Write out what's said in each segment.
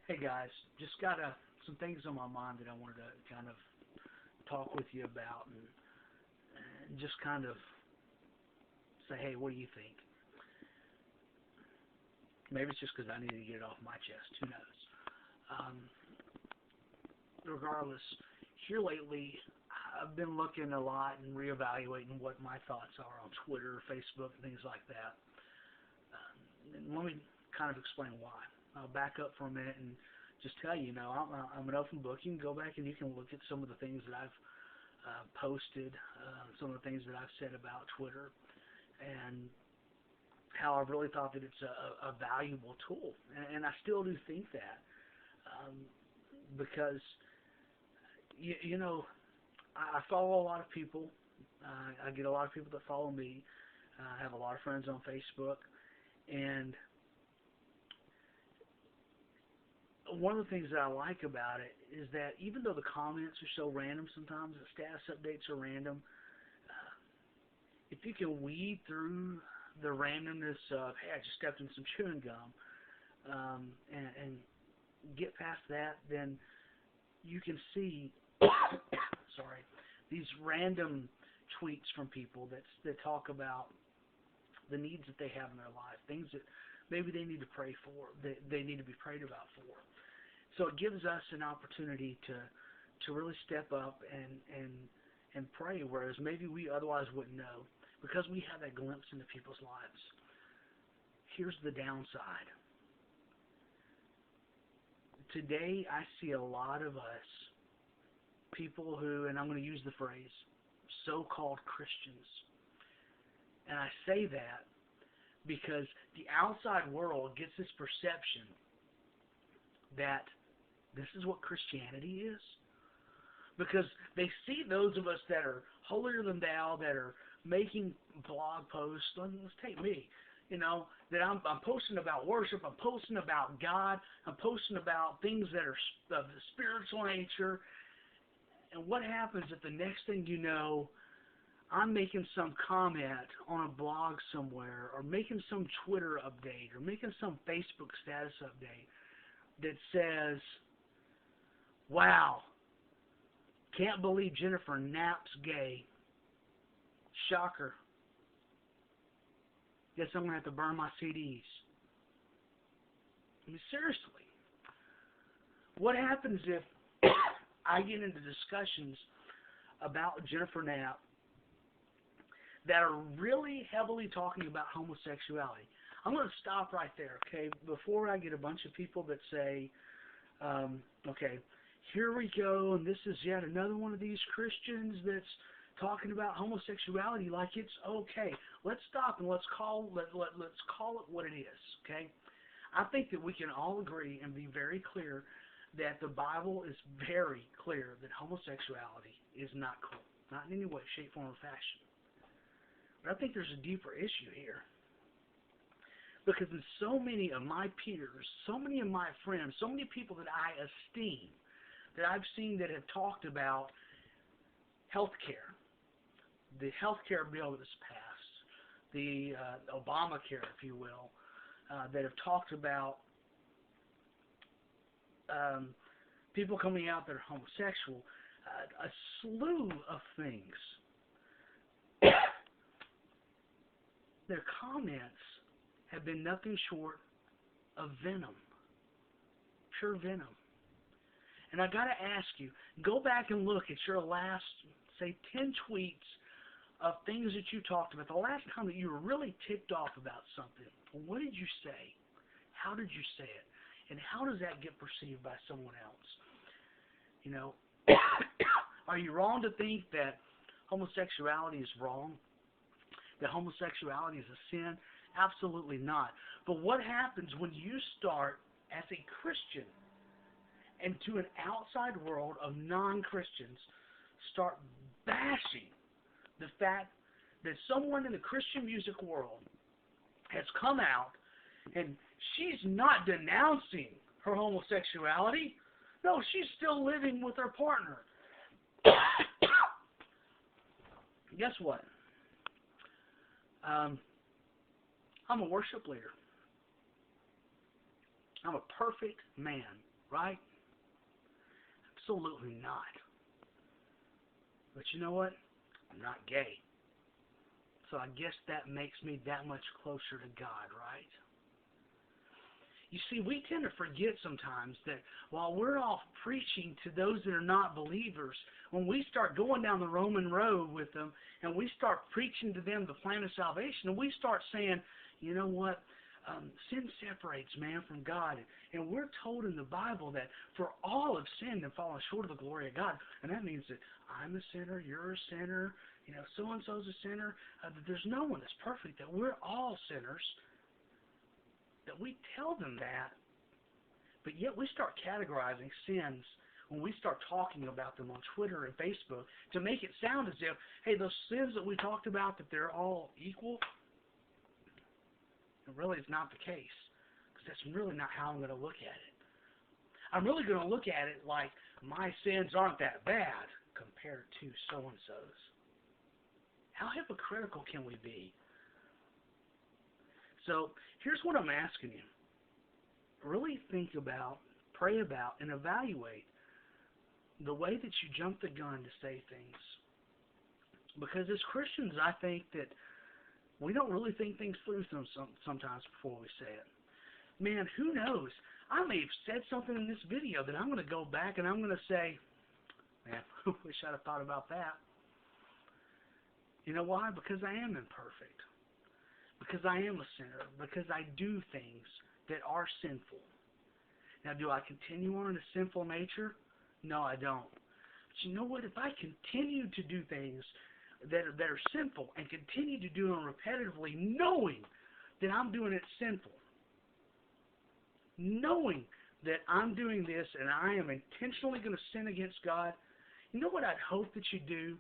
Hey guys, just got some things on my mind that I wanted to kind of talk with you about and just kind of say, hey, what do you think? Maybe it's just because I need to get it off my chest. Who knows? Um, Regardless, here lately, I've been looking a lot and reevaluating what my thoughts are on Twitter, Facebook, and things like that. And let me kind of explain why. I'll back up for a minute and just tell you, I'm an open book. You can go back and you can look at some of the things that I've posted, some of the things that I've said about Twitter, and how I've really thought that it's a valuable tool. And I still do think that because, I follow a lot of people. I get a lot of people that follow me. I have a lot of friends on Facebook. And one of the things that I like about it is that even though the comments are so random sometimes, the status updates are random, if you can weed through the randomness of, hey, I just stepped in some chewing gum, and get past that, then you can see these random tweets from people that talk about the needs that they have in their life, things that maybe they need to pray for, they need to be prayed about for. So it gives us an opportunity to really step up and pray, whereas maybe we otherwise wouldn't know, because we have that glimpse into people's lives. Here's the downside. Today I see a lot of us, people who, and I'm going to use the phrase, so-called Christians. And I say that because the outside world gets this perception that this is what Christianity is. Because they see those of us that are holier than thou, that are making blog posts. Let's take me, that I'm posting about worship, I'm posting about God, I'm posting about things that are of the spiritual nature. And what happens if the next thing you know, I'm making some comment on a blog somewhere, or making some Twitter update, or making some Facebook status update that says, wow, can't believe Jennifer Knapp's gay. Shocker. Guess I'm going to have to burn my CDs. I mean, seriously. What happens if I get into discussions about Jennifer Knapp that are really heavily talking about homosexuality? I'm going to stop right there, okay, before I get a bunch of people that say, okay, here we go, and this is yet another one of these Christians that's talking about homosexuality like it's okay. Let's stop and let's call it what it is, okay? I think that we can all agree and be very clear that the Bible is very clear that homosexuality is not cool, not in any way, shape, form, or fashion. But I think there's a deeper issue here. Because in so many of my peers, so many of my friends, so many people that I esteem, that I've seen that have talked about health care, the health care bill that was passed, the Obamacare, if you will, that have talked about people coming out that are homosexual, a slew of things. Their comments have been nothing short of venom, pure venom. And I got to ask you, go back and look at your last, say, 10 tweets of things that you talked about. The last time that you were really ticked off about something, what did you say? How did you say it? And how does that get perceived by someone else? Are you wrong to think that homosexuality is wrong? That homosexuality is a sin? Absolutely not. But what happens when you start, as a Christian, and to an outside world of non-Christians, start bashing the fact that someone in the Christian music world has come out and she's not denouncing her homosexuality. No, she's still living with her partner. Guess what? I'm a worship leader. I'm a perfect man right? Absolutely not. But you know what? I'm not gay. So I guess that makes me that much closer to God, right? You see, we tend to forget sometimes that while we're off preaching to those that are not believers, when we start going down the Roman road with them and we start preaching to them the plan of salvation, and we start saying, you know what, sin separates man from God. And we're told in the Bible that for all have sinned and fallen short of the glory of God. And that means that I'm a sinner, you're a sinner, so-and-so's a sinner. That there's no one that's perfect, that we're all sinners. That we tell them that, but yet we start categorizing sins when we start talking about them on Twitter and Facebook to make it sound as if, hey, those sins that we talked about, that they're all equal. It really is not the case, because that's really not how I'm going to look at it. I'm really going to look at it like my sins aren't that bad compared to so-and-so's. How hypocritical can we be? So here's what I'm asking you. Really think about, pray about, and evaluate the way that you jump the gun to say things. Because as Christians, I think that we don't really think things through sometimes before we say it. Man, who knows? I may have said something in this video that I'm going to go back and I'm going to say, man, I wish I'd have thought about that. You know why? Because I am imperfect. Because I am a sinner. Because I do things that are sinful. Now, do I continue on in a sinful nature? No, I don't. But you know what? If I continue to do things that are sinful and continue to do them repetitively, knowing that I'm doing it sinful, knowing that I'm doing this and I am intentionally going to sin against God, you know what I'd hope that you do?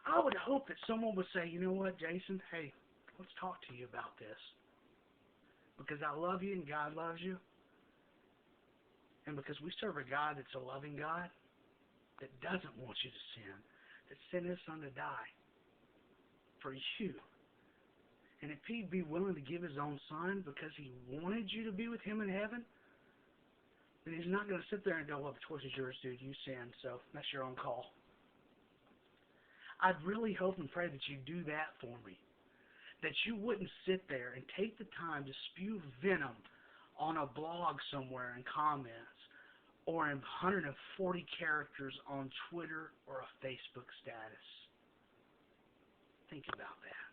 I would hope that someone would say, you know what, Jason, hey, let's talk to you about this. Because I love you and God loves you. And because we serve a God that's a loving God that doesn't want you to sin, that sent His Son to die for you. And if He'd be willing to give His own Son because He wanted you to be with Him in heaven, then He's not going to sit there and go, well, the choice is yours, dude. You sinned, so that's your own call. I'd really hope and pray that you do that for me. That you wouldn't sit there and take the time to spew venom on a blog somewhere in comments or in 140 characters on Twitter or a Facebook status. Think about that.